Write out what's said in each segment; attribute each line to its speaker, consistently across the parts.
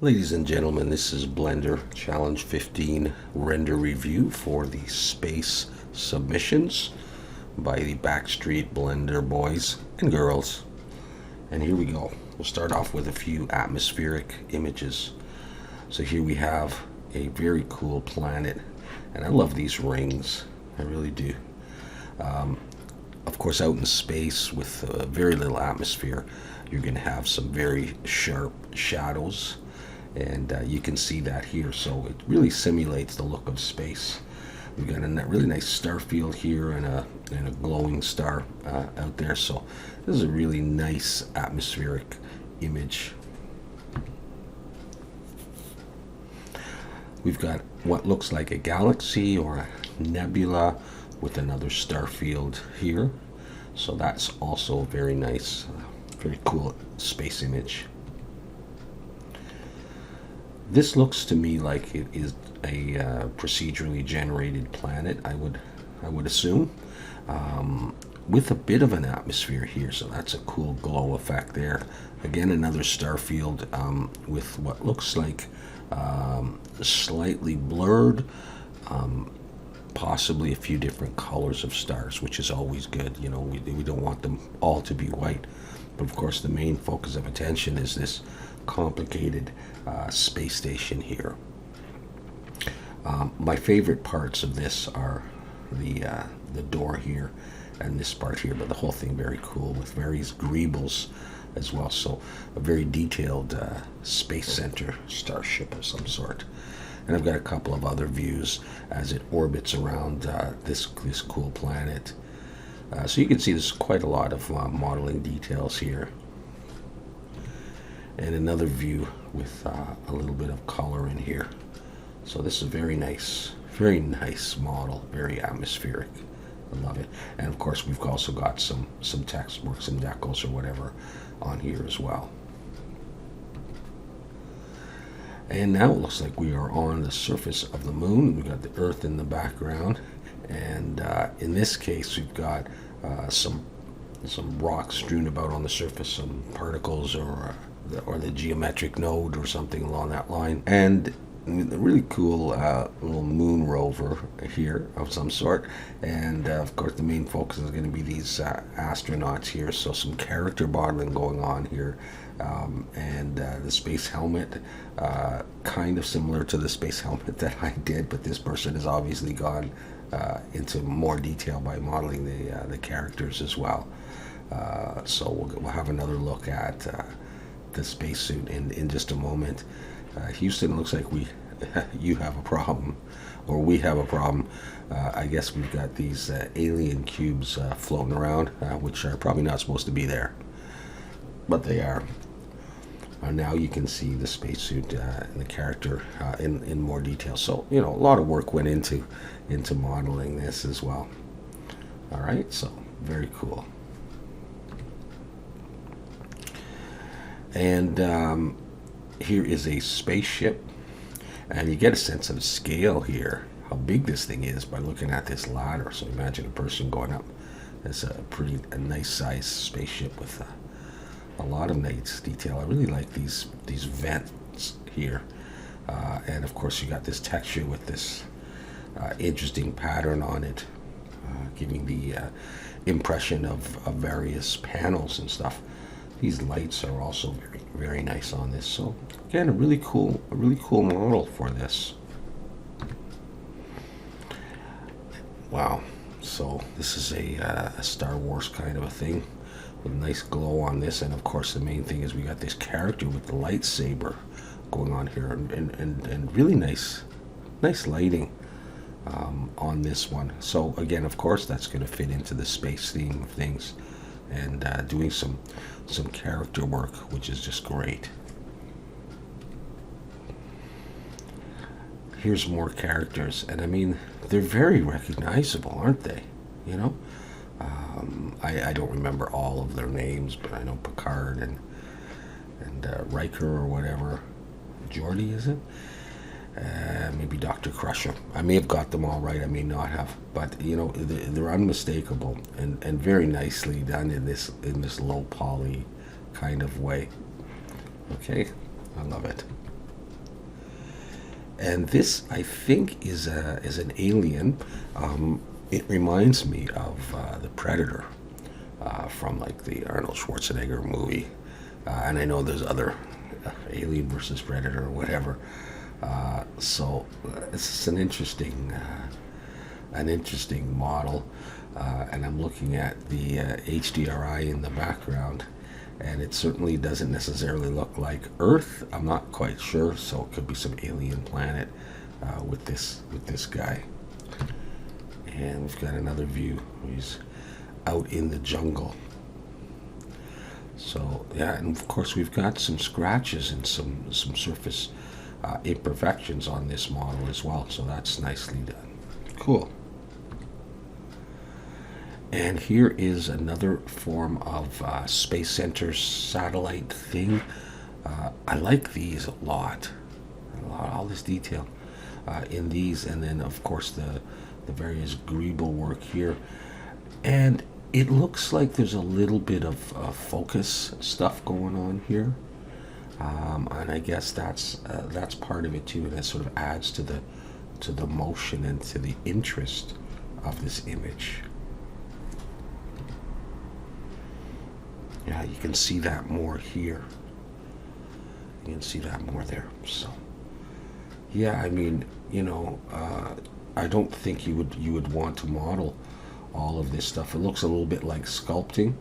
Speaker 1: Ladies and gentlemen, this is Blender Challenge 15 render review for the space submissions by the Backstreet Blender boys and girls. And here we go. We'll start off with a few atmospheric images. So here we have a very cool planet, and I love these rings. I really do. Of course, out in space with very little atmosphere, you're going to have some very sharp shadows. And you can see that here, so it really simulates the look of space. We've got a really nice star field here and a glowing star out there, so this is a really nice atmospheric image. We've got what looks like a galaxy or a nebula with another star field here, so that's also very nice, very cool space image. This looks to me like it is a procedurally generated planet, I would assume, with a bit of an atmosphere here, so that's a cool glow effect there. Again, another star field with what looks like slightly blurred, possibly a few different colors of stars, which is always good. You know, we don't want them all to be white. But of course, the main focus of attention is this complicated space station here. My favorite parts of this are the door here and this part here, but the whole thing very cool with various greebles as well. So a very detailed space center starship of some sort. And I've got a couple of other views as it orbits around this cool planet. So you can see there's quite a lot of modeling details here. And another view with a little bit of color in here. So this is a very nice model, very atmospheric. I love it. And of course we've also got some text work, some decals or whatever on here as well. And now it looks like we are on the surface of the moon. We've got the Earth in the background. And in this case, we've got some rocks strewn about on the surface, some particles or the geometric node or something along that line. And a really cool little moon rover here of some sort. And of course, the main focus is going to be these astronauts here. So some character modeling going on here. And the space helmet, kind of similar to the space helmet that I did, but this person has obviously gone into more detail by modeling the characters as well. So we'll have another look at the spacesuit in just a moment. Houston, looks like you have a problem, or we have a problem. I guess we've got these alien cubes floating around, which are probably not supposed to be there, but they are. Now you can see the spacesuit and the character in more detail. So, you know, a lot of work went into modeling this as well. All right, so very cool. And here is a spaceship, and you get a sense of scale here, how big this thing is by looking at this ladder. So imagine a person going up. It's a nice size spaceship with a lot of nice detail. I really like these vents here, and of course you got this texture with this interesting pattern on it, giving the impression of various panels and stuff. These lights are also very nice on this. So again, a really cool model for this. Wow. So this is a Star Wars kind of a thing with a nice glow on this, and of course the main thing is we got this character with the lightsaber going on here, and really nice lighting on this one. So again, of course, that's going to fit into the space theme of things, and doing some character work, which is just great. Here's more characters, and I mean, they're very recognizable, aren't they? You know, I don't remember all of their names, but I know Picard and Riker or whatever. Geordi, is it? Maybe Dr. Crusher. I may have got them all right, I may not have, but you know, they're unmistakable and very nicely done in this low poly kind of way. Okay, I love it. And this, I think, is an alien. It reminds me of the Predator from like the Arnold Schwarzenegger movie. And I know there's other Alien versus Predator or whatever. So it's an interesting model. And I'm looking at the HDRI in the background, and it certainly doesn't necessarily look like Earth. I'm not quite sure, so it could be some alien planet with this guy. And we've got another view. He's out in the jungle. So yeah, and of course we've got some scratches and some surface imperfections on this model as well. So that's nicely done. Cool. And here is another form of Space Center satellite thing. I like these a lot. All this detail in these, and then of course the various greeble work here. And it looks like there's a little bit of focus stuff going on here, and I guess that's part of it too, and that sort of adds to the motion and to the interest of this image. Yeah, you can see that more here. You can see that more there. So, yeah, I mean, I don't think you would want to model all of this stuff. It looks a little bit like sculpting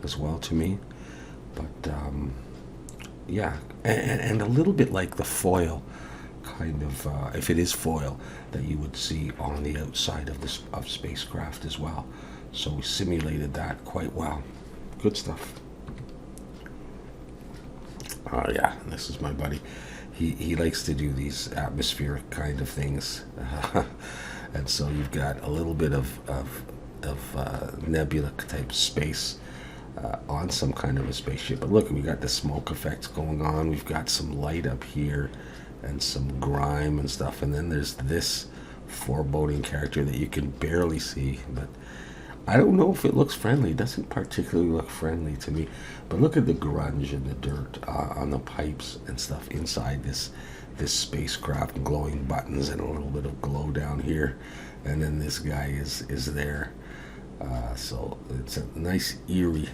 Speaker 1: as well to me, but yeah, and a little bit like the foil kind of, if it is foil, that you would see on the outside of spacecraft as well. So we simulated that quite well. Good stuff. Oh yeah, this is my buddy. He likes to do these atmospheric kind of things, and so you've got a little bit of nebula type space on some kind of a spaceship. But look, we got the smoke effects going on. We've got some light up here, and some grime and stuff. And then there's this foreboding character that you can barely see, but I don't know if it looks friendly. It doesn't particularly look friendly to me. But look at the grunge and the dirt on the pipes and stuff inside this spacecraft, glowing buttons and a little bit of glow down here. And then this guy is there. So it's a nice eerie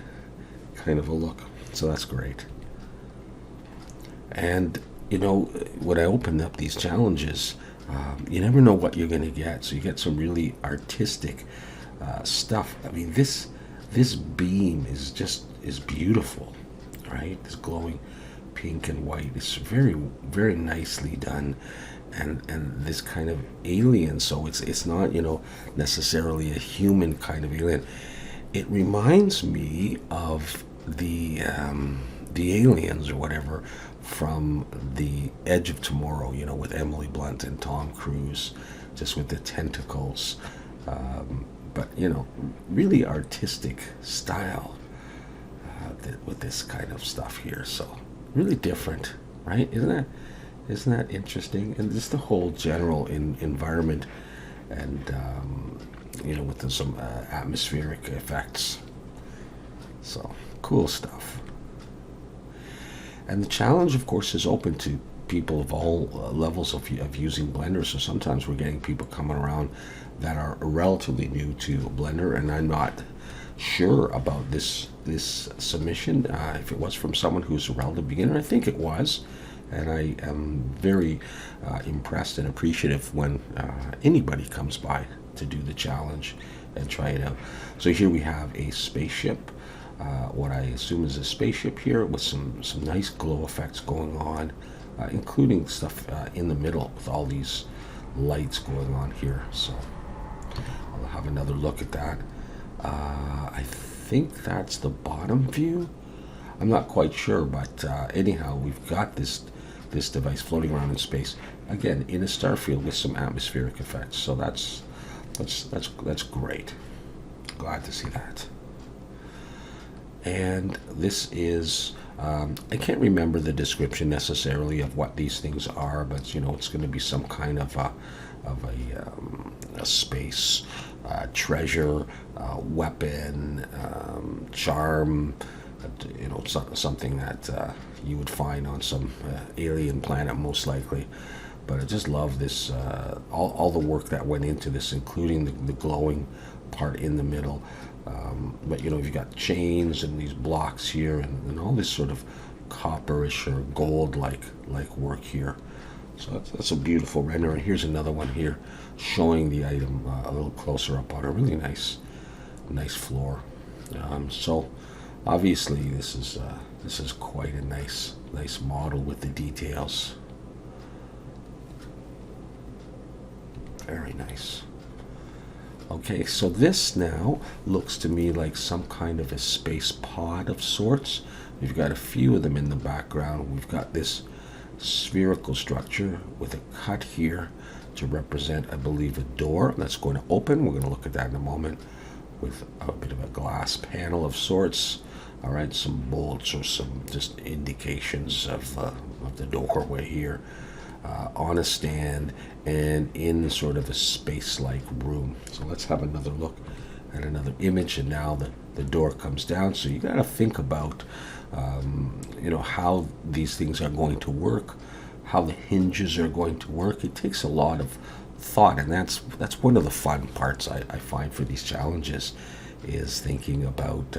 Speaker 1: kind of a look. So that's great. And when I opened up these challenges, you never know what you're going to get. So you get some really artistic stuff. I mean, this beam is beautiful, right? This glowing pink and white. It's very, very nicely done, and this kind of alien. So it's not necessarily a human kind of alien. It reminds me of the aliens or whatever from the Edge of Tomorrow. With Emily Blunt and Tom Cruise, just with the tentacles. But really artistic style with this kind of stuff here. So really different, right? Isn't that interesting? And just the whole general environment, and with some atmospheric effects. So cool stuff. And the challenge, of course, is open to people of all levels of using Blender. So sometimes we're getting people coming around that are relatively new to Blender, and I'm not sure about this submission. If it was from someone who's a relative beginner, I think it was, and I am very impressed and appreciative when anybody comes by to do the challenge and try it out. So here we have a spaceship, what I assume is a spaceship here, with some nice glow effects going on, including stuff in the middle with all these lights going on here. So I'll have another look at that. I think that's the bottom view. I'm not quite sure, but anyhow, we've got this device floating around in space, again in a star field with some atmospheric effects. So that's great. Glad to see that. And this is I can't remember the description necessarily of what these things are, but it's going to be some kind of a space treasure, weapon, charm, something that you would find on some alien planet, most likely. But I just love this, all the work that went into this, including the glowing part in the middle. But you've got chains and these blocks here, and all this sort of copperish or gold like work here. So that's a beautiful render. And here's another one here showing the item a little closer up on a really nice floor. So obviously this is quite a nice model with the details. Very nice. Okay, so this now looks to me like some kind of a space pod of sorts. We've got a few of them in the background. We've got this spherical structure with a cut here to represent, I believe, a door that's going to open. We're going to look at that in a moment, with a bit of a glass panel of sorts. All right, some bolts or some just indications of the doorway here, on a stand and in sort of a space-like room. So let's have another look at another image. And now the door comes down. So you got to think about how these things are going to work, how the hinges are going to work. It takes a lot of thought, and that's one of the fun parts I find for these challenges, is thinking about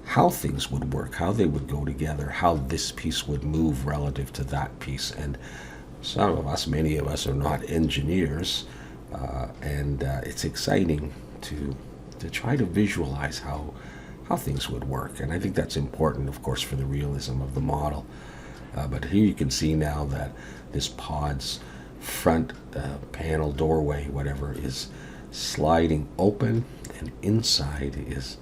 Speaker 1: how things would work, how they would go together, how this piece would move relative to that piece. And many of us are not engineers, and it's exciting to try to visualize how things would work. And I think that's important, of course, for the realism of the model. But here you can see now that this pod's front panel, doorway, whatever, is sliding open, and inside is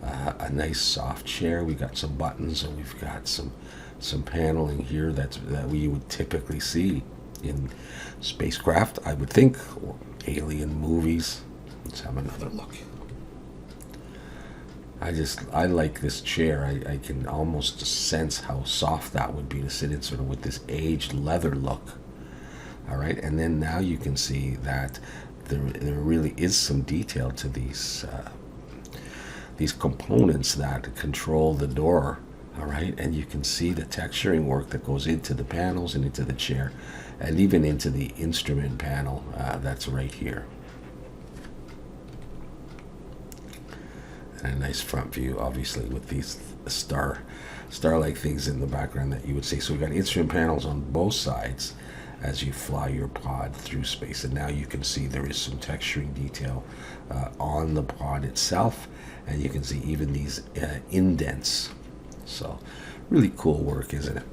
Speaker 1: a nice soft chair. We got some buttons, and we've got some paneling here that we would typically see in spacecraft, I would think, or alien movies. Let's have another look. I like this chair. I can almost sense how soft that would be to sit in, sort of with this aged leather look. All right, and then now you can see that there really is some detail to these components that control the door. All right, and you can see the texturing work that goes into the panels and into the chair, and even into the instrument panel that's right here. And a nice front view, obviously, with these star-like things in the background that you would see. So we've got instrument panels on both sides as you fly your pod through space. And now you can see there is some texturing detail on the pod itself, and you can see even these indents. So really cool work, isn't it?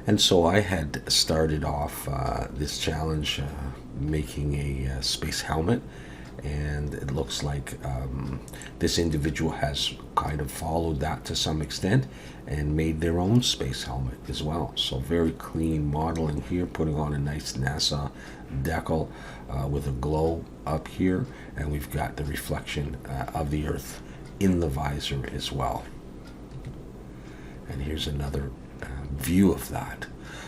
Speaker 1: And so I had started off this challenge making a space helmet, and it looks like this individual has kind of followed that to some extent and made their own space helmet as well. So very clean modeling here, putting on a nice NASA decal with a glow up here, and we've got the reflection of the Earth in the visor as well. And here's another view of that.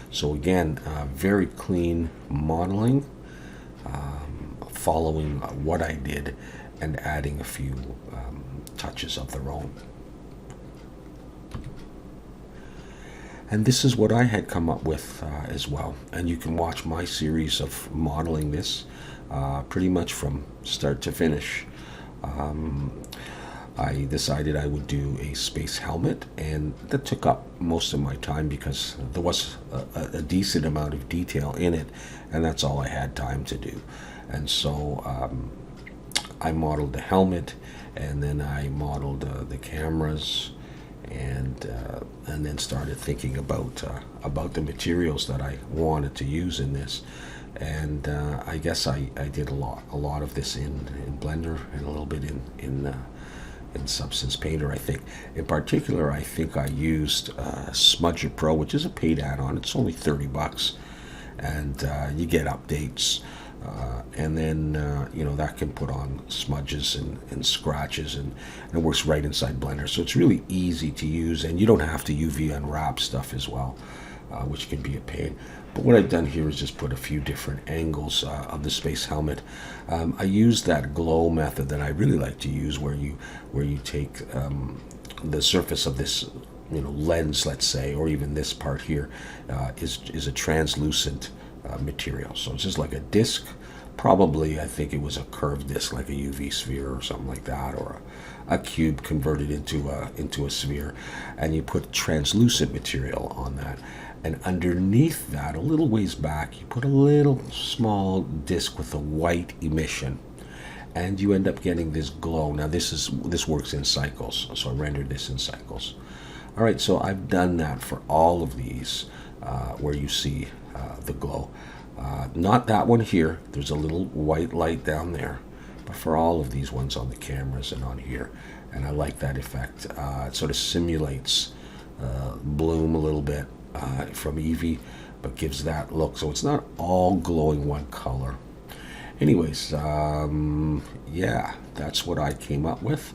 Speaker 1: So again, very clean modeling, following what I did and adding a few touches of their own. And this is what I had come up with as well. And you can watch my series of modeling this pretty much from start to finish. I decided I would do a space helmet, and that took up most of my time because there was a decent amount of detail in it, and that's all I had time to do. And so I modeled the helmet, and then I modeled the cameras, and then started thinking about the materials that I wanted to use in this. And I guess I did a lot of this in Blender and a little bit in Substance Painter, I think. In particular, I think I used Smudger Pro, which is a paid add-on. It's only $30, and you get updates, and then that can put on smudges and scratches, and it works right inside Blender. So it's really easy to use, and you don't have to UV unwrap stuff as well, which can be a pain. But what I've done here is just put a few different angles of the space helmet. I use that glow method that I really like to use, where you take the surface of this lens, let's say, or even this part here, is a translucent material. So it's just like a disc. Probably, I think it was a curved disc, like a UV sphere or something like that, or a cube converted into a sphere, and you put translucent material on that. And underneath that, a little ways back, you put a little small disc with a white emission, and you end up getting this glow. Now this works in cycles, so I rendered this in cycles. All right, so I've done that for all of these where you see the glow. Not that one here. There's a little white light down there, but for all of these ones on the cameras and on here, and I like that effect. It sort of simulates bloom a little bit from Eevee, but gives that look. So it's not all glowing one color. Anyways, yeah, that's what I came up with.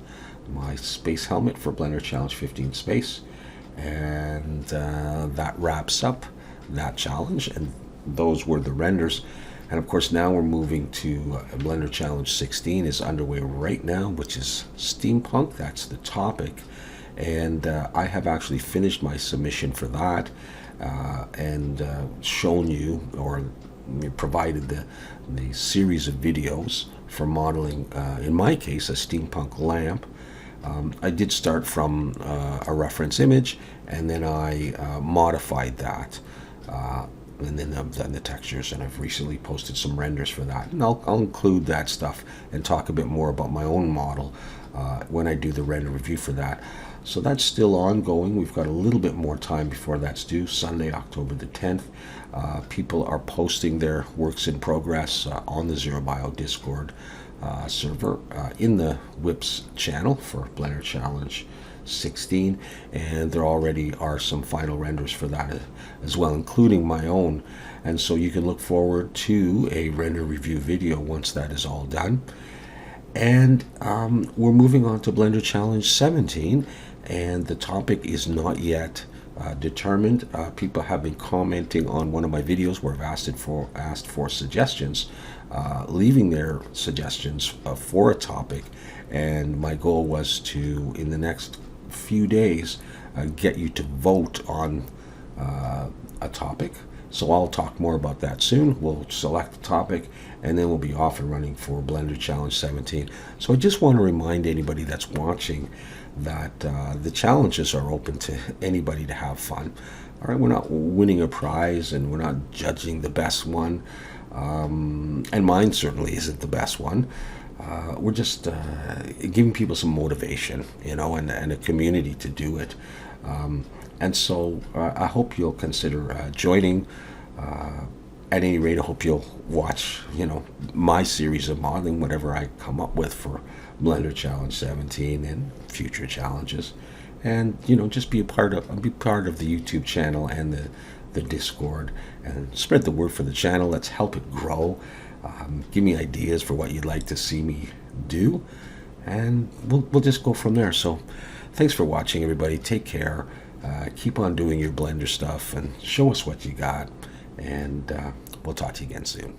Speaker 1: My space helmet for Blender Challenge 15 Space. And that wraps up that challenge. And those were the renders. And of course, now we're moving to Blender Challenge 16 is underway right now, which is Steampunk. That's the topic. And I have actually finished my submission for that and shown you, or provided the series of videos for modeling, in my case, a steampunk lamp. I did start from a reference image, and then I modified that, and then I've done the textures, and I've recently posted some renders for that. And I'll include that stuff and talk a bit more about my own model when I do the render review for that. So that's still ongoing. We've got a little bit more time before that's due, Sunday, October the 10th. People are posting their works in progress on the zerobio Discord server in the Whips channel for Blender Challenge 16, and there already are some final renders for that as well, including my own. And so you can look forward to a render review video once that is all done. And we're moving on to Blender Challenge 17, and the topic is not yet determined. People have been commenting on one of my videos where I've asked for suggestions, leaving their suggestions for a topic, and my goal was to, in the next few days, get you to vote on a topic. So I'll talk more about that soon. We'll select the topic, and then we'll be off and running for Blender Challenge 17. So I just want to remind anybody that's watching that the challenges are open to anybody to have fun. All right, we're not winning a prize, and we're not judging the best one, and mine certainly isn't the best one. We're just giving people some motivation, and a community to do it. And so I hope you'll consider joining. At any rate, I hope you'll watch, my series of modeling, whatever I come up with for Blender Challenge 17 and future challenges. And, just be part of the YouTube channel and the Discord, and spread the word for the channel. Let's help it grow. Give me ideas for what you'd like to see me do, and we'll just go from there. So thanks for watching, everybody. Take care. Keep on doing your Blender stuff and show us what you got, and we'll talk to you again soon.